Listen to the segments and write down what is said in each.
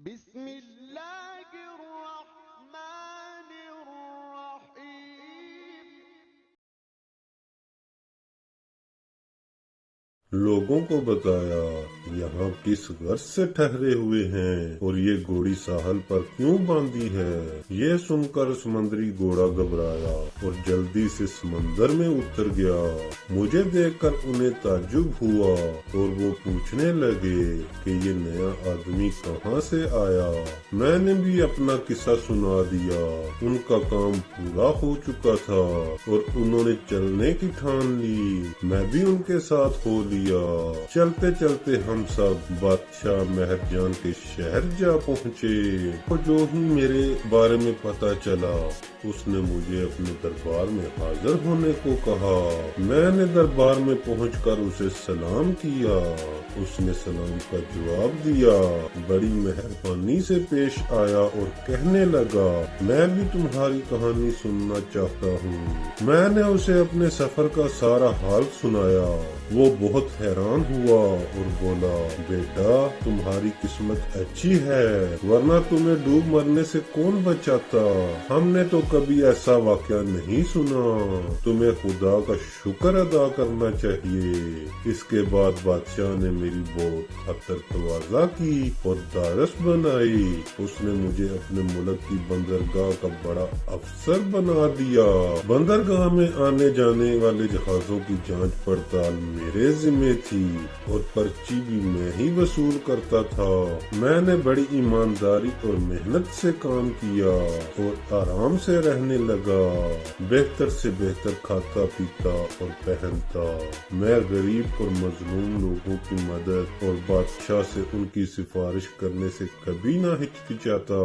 بسم اللہ الرحمن الرحیم۔ لوگوں کو بتایا یہاں کس غرض سے ٹھہرے ہوئے ہیں اور یہ گھوڑی ساحل پر کیوں باندھی ہے۔ یہ سن کر سمندری گھوڑا گھبرایا اور جلدی سے سمندر میں اتر گیا۔ مجھے دیکھ کر انہیں تعجب ہوا اور وہ پوچھنے لگے کہ یہ نیا آدمی کہاں سے آیا۔ میں نے بھی اپنا قصہ سنا دیا۔ ان کا کام پورا ہو چکا تھا اور انہوں نے چلنے کی ٹھان لی۔ میں بھی ان کے ساتھ ہو لیا۔ چلتے چلتے ہم سب بادشاہ مہر جان کے شہر جا پہنچے۔ جو ہی میرے بارے میں پتا چلا اس نے مجھے اپنے دربار میں حاضر ہونے کو کہا۔ میں نے دربار میں پہنچ کر اسے سلام کیا۔ اس نے سلام کا جواب دیا، بڑی مہربانی سے پیش آیا اور کہنے لگا میں بھی تمہاری کہانی سننا چاہتا ہوں۔ میں نے اسے اپنے سفر کا سارا حال سنایا۔ وہ بہت حیران ہوا اور بولا، بیٹا تمہاری قسمت اچھی ہے، ورنہ تمہیں ڈوب مرنے سے کون بچاتا۔ ہم نے تو کبھی ایسا واقعہ نہیں سنا۔ تمہیں خدا کا شکر ادا کرنا چاہیے۔ اس کے بعد بادشاہ نے میری بہت خاطر تواضع کی اور دارس بنائی۔ اس نے مجھے اپنے ملک کی بندرگاہ کا بڑا افسر بنا دیا۔ بندرگاہ میں آنے جانے والے جہازوں کی جانچ پڑتال میرے ذمہ تھی اور پرچی بھی میں ہی وصول کرتا تھا۔ میں نے بڑی ایمانداری اور محنت سے کام کیا اور آرام سے رہنے لگا، بہتر سے بہتر کھاتا پیتا اور پہنتا۔ میں غریب اور مظلوم لوگوں کی مدد اور بادشاہ سے ان کی سفارش کرنے سے کبھی نہ ہچکچاتا۔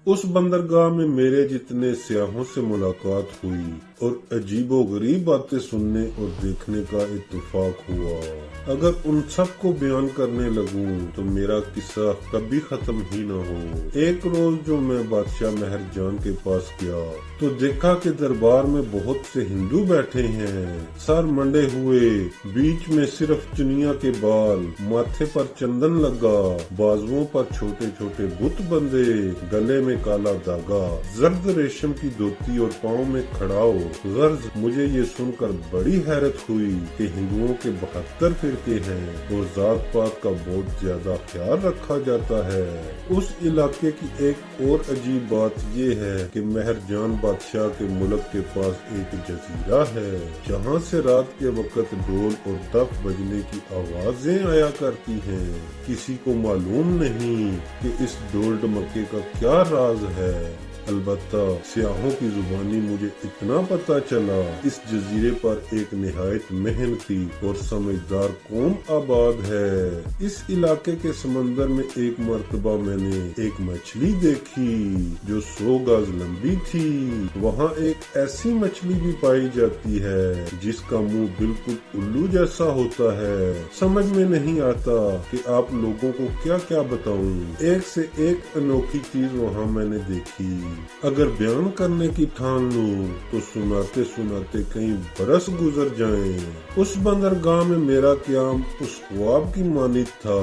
اس بندرگاہ میں میرے جتنے سیاحوں سے ملاقات ہوئی اور عجیب و غریب باتیں سننے اور دیکھنے کا اتفاق ہوا۔ اگر ان سب کو بیان کرنے لگوں تو میرا قصہ کبھی ختم ہی نہ ہو۔ ایک روز جو میں بادشاہ مہر جان کے پاس گیا تو دیکھا کہ دربار میں بہت سے ہندو بیٹھے ہیں، سر منڈے ہوئے، بیچ میں صرف چنیا کے بال، ماتھے پر چندن لگا، بازوؤں پر چھوٹے چھوٹے بت بندے، گلے میں کالا داغا، زرد ریشم کی دھوتی اور پاؤں میں کھڑاؤ۔ غرض مجھے یہ سن کر بڑی حیرت ہوئی کہ ہندوؤں کے 72 فرقے ہیں اور ذات پات کا بہت زیادہ خیال رکھا جاتا ہے۔ اس علاقے کی ایک اور عجیب بات یہ ہے کہ مہر جان بادشاہ کے ملک کے پاس ایک جزیرہ ہے جہاں سے رات کے وقت ڈھول اور دف بجنے کی آوازیں آیا کرتی ہیں۔ کسی کو معلوم نہیں کہ اس ڈھول ڈمکے کا کیا راز ہے، البتہ سیاحوں کی زبانی مجھے اتنا پتا چلا اس جزیرے پر ایک نہایت محنتی اور سمجھدار قوم آباد ہے۔ اس علاقے کے سمندر میں ایک مرتبہ میں نے ایک مچھلی دیکھی جو 100 گز لمبی تھی۔ وہاں ایک ایسی مچھلی بھی پائی جاتی ہے جس کا منہ بالکل الو جیسا ہوتا ہے۔ سمجھ میں نہیں آتا کہ آپ لوگوں کو کیا کیا بتاؤں۔ ایک سے ایک انوکھی چیز وہاں میں نے دیکھی۔ اگر بیان کرنے کی ٹھان لوں تو سناتے سناتے کئی برس گزر جائیں۔ اس بندرگاہ میں میرا قیام اس خواب کی مانند تھا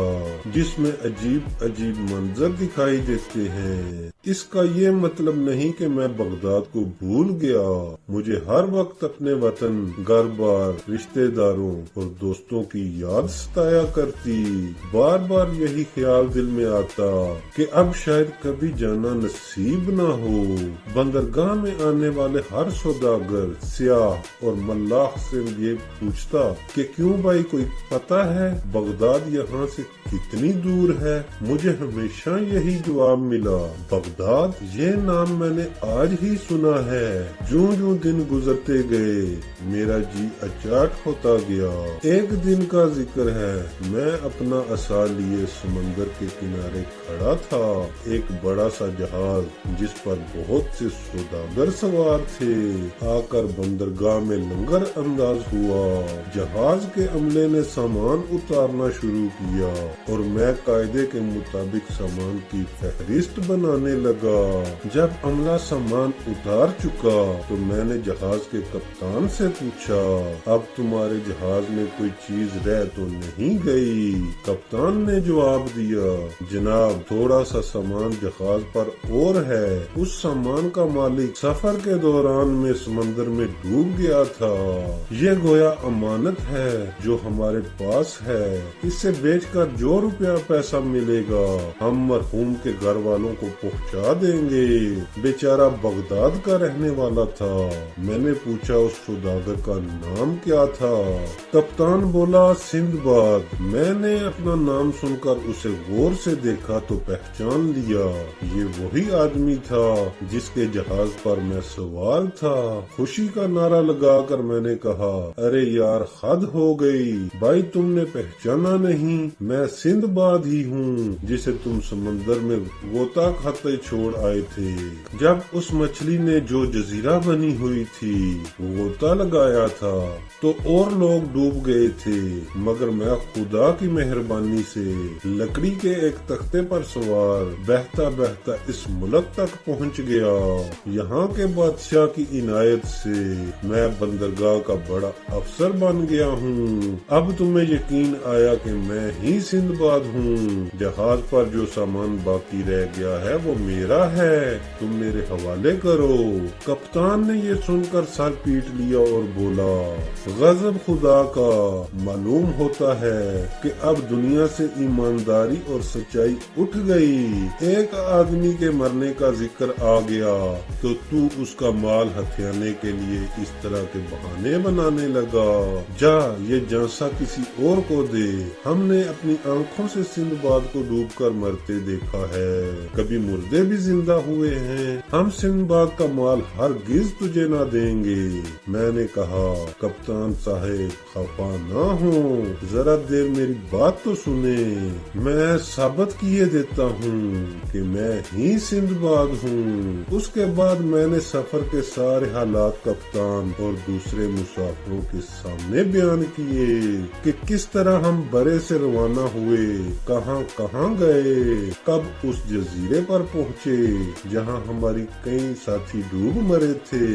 جس میں عجیب عجیب منظر دکھائی دیتے ہیں۔ اس کا یہ مطلب نہیں کہ میں بغداد کو بھول گیا۔ مجھے ہر وقت اپنے وطن، گھر بار، رشتہ داروں اور دوستوں کی یاد ستایا کرتی۔ بار بار یہی خیال دل میں آتا کہ اب شاید کبھی جانا نصیب نہ ہو۔ بندرگاہ میں آنے والے ہر سوداگر، سیاح اور ملاح سے یہ پوچھتا کہ کیوں بھائی کوئی پتہ ہے بغداد یہاں سے کتنی دور ہے؟ مجھے ہمیشہ یہی جواب ملا، بغداد یہ نام میں نے آج ہی سنا ہے۔ جوں جوں دن گزرتے گئے میرا جی اچاٹ ہوتا گیا۔ ایک دن کا ذکر ہے، میں اپنا عصا لیے سمندر کے کنارے کھڑا تھا۔ ایک بڑا سا جہاز جس پر بہت سے سوداگر سوار تھے آ کر بندرگاہ میں لنگر انداز ہوا۔ جہاز کے عملے نے سامان اتارنا شروع کیا اور میں قاعدے کے مطابق سامان کی فہرست بنانے لگا۔ جب عملہ سامان اتار چکا تو میں نے جہاز کے کپتان سے پوچھا، اب تمہارے جہاز میں کوئی چیز رہ تو نہیں گئی؟ کپتان نے جواب دیا، جناب تھوڑا سا سامان جہاز پر اور ہے، اس سامان کا مالک سفر کے دوران میں سمندر میں ڈوب گیا تھا۔ یہ گویا امانت ہے جو ہمارے پاس ہے، اسے بیچ کر جو روپیہ پیسہ ملے گا ہم مرحوم کے گھر والوں کو پہنچا دیں گے۔ بیچارہ بغداد کا رہنے والا تھا۔ میں نے پوچھا اس سوداگر کا نام کیا تھا؟ کپتان بولا، سندباد۔ میں نے اپنا نام سن کر اسے غور سے دیکھا تو پہچان لیا، یہ وہی آدمی تھا جس کے جہاز پر میں سوار تھا۔ خوشی کا نعرہ لگا کر میں نے کہا، ارے یار حد ہو گئی بھائی، تم نے پہچانا نہیں؟ میں سندباد ہی ہوں جسے تم سمندر میں غوطہ کھاتے چھوڑ آئے تھے جب اس مچھلی نے جو جزیرہ بنی ہوئی تھی غوطہ لگایا تھا تو اور لوگ ڈوب گئے تھے، مگر میں خدا کی مہربانی سے لکڑی کے ایک تختے پر سوار بہتا بہتا اس ملک تک پہنچ گیا۔ یہاں کے بادشاہ کی عنایت سے میں بندرگاہ کا بڑا افسر بن گیا ہوں۔ اب تمہیں یقین آیا کہ میں ہی سندباد ہوں۔ جہاز پر جو سامان باقی رہ گیا ہے وہ میرا ہے، تم میرے حوالے کرو۔ کپتان نے یہ سن کر سر پیٹ لیا اور بولا، غضب خدا کا، معلوم ہوتا ہے کہ اب دنیا سے ایمانداری اور سچائی اٹھ گئی۔ ایک آدمی کے مرنے کا ذکر آ گیا تو اس کا مال ہتھیانے کے لیے اس طرح کے بہانے بنانے لگا۔ جا یہ جانسا کسی اور کو دے، ہم نے اپنی آنکھوں سے سندباد کو ڈوب کر مرتے دیکھا ہے، کبھی مردے بھی زندہ ہوئے ہیں، ہم سندباد کا مال ہرگز تجھے نہ دیں گے۔ میں نے کہا، کپتان صاحب خفا نہ ہوں، ذرا دیر میری بات تو سنیں، میں ثابت کیے دیتا ہوں کہ میں ہی سندباد ہوں۔ اس کے بعد میں نے سفر کے سارے حالات کپتان اور دوسرے مسافروں کے سامنے بیان کیے کہ کس طرح ہم برے سے روانہ ہوئے، کہاں کہاں گئے، کب اس جزیرے پر پہنچے جہاں ہماری کئی ساتھی ڈوب مرے تھے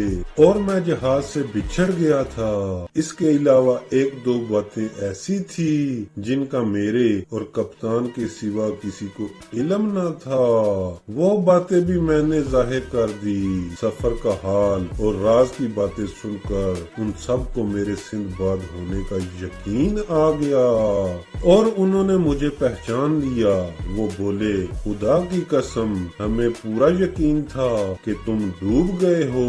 اور میں جہاز سے بچھڑ گیا تھا۔ اس کے علاوہ ایک دو باتیں ایسی تھی جن کا میرے اور کپتان کے سوا کسی کو علم نہ تھا، وہ باتیں بھی میں نے ظاہر کر دی۔ سفر کا حال اور راز کی باتیں سن کر ان سب کو میرے سندباد ہونے کا یقین آ گیا اور انہوں نے مجھے پہچان لیا۔ وہ بولے، خدا کی قسم ہمیں پورا یقین تھا کہ تم ڈوب گئے ہو،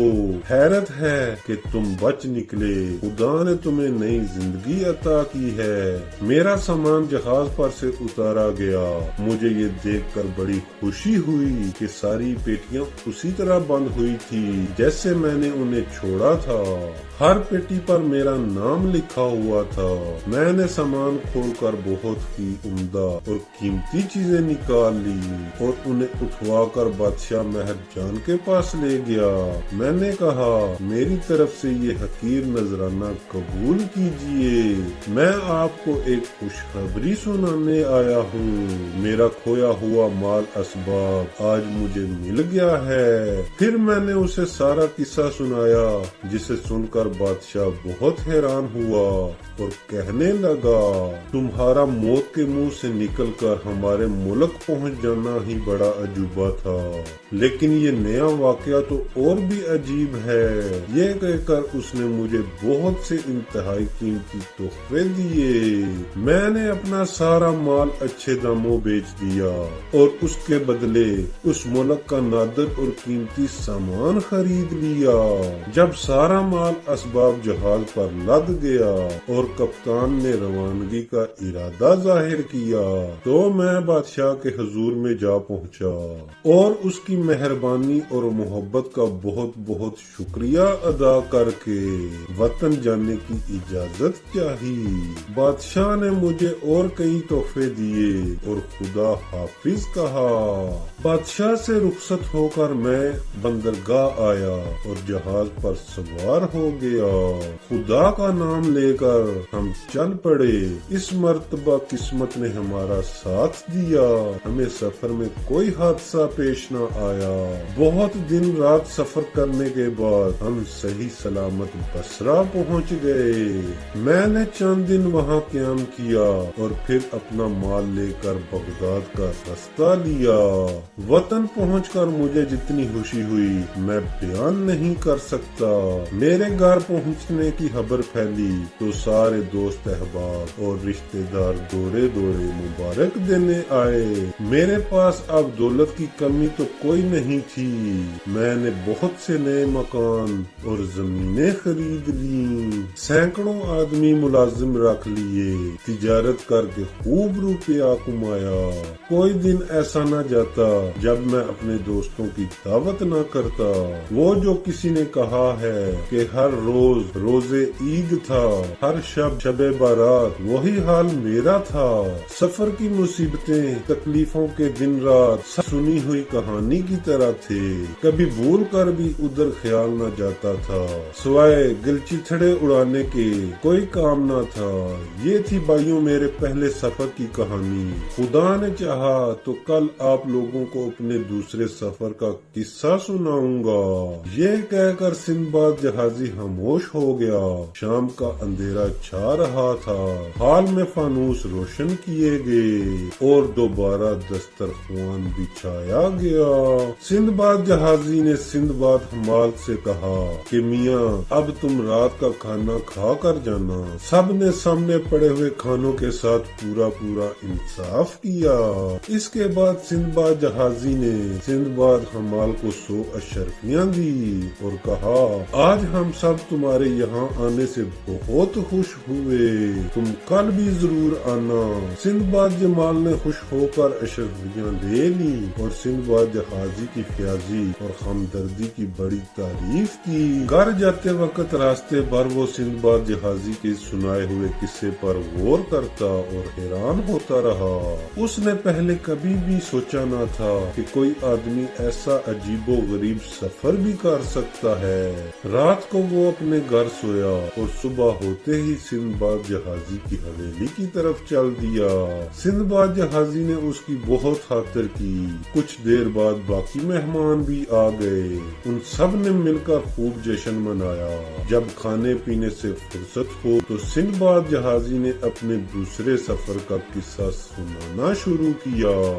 حیرت ہے کہ تم بچ نکلے، خدا نے تمہیں نئی زندگی عطا کی ہے۔ میرا سامان جہاز پر سے اتارا گیا، مجھے یہ دیکھ کر بڑی خوشی ہوئی کہ ساری پیٹیاں اسی طرح بند ہوئی تھی جیسے میں نے انہیں چھوڑا تھا، ہر پیٹی پر میرا نام لکھا ہوا تھا۔ میں نے سامان کھول کر بہت ہی عمدہ اور قیمتی چیزیں نکال لی اور انہیں اٹھوا کر بادشاہ مہر جان کے پاس لے گیا۔ میں نے کہا، میری طرف سے یہ حقیر نذرانہ قبول کیجئے، میں آپ کو ایک خوشخبری سنانے آیا ہوں، میرا کھویا ہوا مال اسباب آج مجھے مل گیا ہے۔ پھر میں نے اسے سارا قصہ سنایا، جسے سن کر بادشاہ بہت حیران ہوا اور کہنے لگا، تمہارا موت کے منہ سے نکل کر ہمارے ملک پہنچ جانا ہی بڑا عجوبہ تھا، لیکن یہ نیا واقعہ تو اور بھی عجیب ہے۔ یہ کہہ کر اس نے مجھے بہت سے انتہائی قیمتی تحفے دیے۔ میں نے اپنا سارا مال اچھے داموں بیچ دیا اور اس کے بدلے اس ملک کا نادر اور قیمتی سامان خرید لیا۔ جب سارا مال اسباب جہاز پر لد گیا اور کپتان نے روانگی کا ارادہ ظاہر کیا تو میں بادشاہ کے حضور میں جا پہنچا اور اس کی مہربانی اور محبت کا بہت بہت شکریہ ادا کر کے وطن جانے کی اجازت چاہی۔ بادشاہ نے مجھے اور کئی تحفے دیے اور خدا حافظ کہا۔ بادشاہ سے رخصت ہو کر میں بندرگاہ آیا اور جہاز پر سوار ہو گیا۔ خدا کا نام لے کر ہم چل پڑے۔ اس مرتبہ قسمت نے ہمارا ساتھ دیا، ہمیں سفر میں کوئی حادثہ پیش نہ آیا۔ بہت دن رات سفر کرنے کے بعد ہم صحیح سلامت بصرہ پہنچ گئے۔ میں نے چند دن وہاں قیام کیا اور پھر اپنا مال لے کر بغداد کا راستہ لیا۔ وطن پہنچ کر مجھے جتنی خوشی ہوئی میں بیان نہیں کر سکتا۔ میرے گھر پہنچنے کی خبر پھیلی تو سارے دوست احباب اور رشتہ دار دوڑے دوڑے مبارک دینے آئے۔ میرے پاس اب دولت کی کمی تو کوئی نہیں تھی۔ میں نے بہت سے نئے مکان اور زمینیں خرید لیں، سینکڑوں آدمی ملازم رکھ لیے، تجارت کر کے خوب روپیہ کمایا۔ کوئی دن ایسا نہ جاتا جب میں اپنے دوستوں کی دعوت نہ کرتا۔ وہ جو کسی نے کہا ہے کہ ہر روز روزے عید تھا، ہر شب شب بارات، وہی حال میرا تھا۔ سفر کی مصیبتیں، تکلیفوں کے دن رات سب سنی ہوئی کہانی کی طرح تھے، کبھی بھول کر بھی ادھر خیال نہ جاتا تھا، سوائے گلچتھڑے اڑانے کے کوئی کام نہ تھا۔ یہ تھی بھائیوں میرے پہلے سفر کی کہانی۔ خدا نے چاہا تو کل آپ لوگوں کو اپنے دوسرے سفر کا قصہ سناؤں گا۔ یہ کہہ کر سندباد جہازی خاموش ہو گیا۔ شام کا اندھیرا چھا رہا تھا، ہال میں فانوس روشن کیے گئے اور دوبارہ دسترخوان بچھایا گیا۔ سندباد جہازی نے سندباد حمال سے کہا کہ میاں اب تم رات کا کھانا کھا کر جانا۔ سب نے سامنے پڑے ہوئے کھانوں کے ساتھ پورا انصاف کیا۔ اس کے بعد سندباد جہازی نے سندباد حمال کو 100 اشرفیاں دی اور کہا آج ہم سب تمہارے یہاں آنے سے بہت خوش ہوئے، تم کل بھی ضرور آنا۔ سندباد جمال نے خوش ہو کر اشرفیاں لے لی اور سندباد جہازی کی فیاضی اور ہمدردی کی بڑی تعریف کی۔ گھر جاتے وقت راستے بھر وہ سندباد جہازی کے سنائے ہوئے قصے پر غور کرتا اور حیران ہوتا رہا۔ اس نے پہلے کبھی بھی سوچا نہ تھا کہ کوئی آدمی ایسا عجیب و غریب سفر بھی کر سکتا ہے۔ رات کو وہ اپنے گھر سویا اور صبح ہوتے ہی سندباد جہازی کی حویلی کی طرف چل دیا۔ سندباد جہازی نے اس کی بہت خاطر کی۔ کچھ دیر بعد باقی مہمان بھی آ گئے۔ ان سب نے مل کر خوب جشن منایا۔ جب کھانے پینے سے فرصت ہو تو سندباد جہازی نے اپنے دوسرے سفر کا قصہ سنانا شروع کیا۔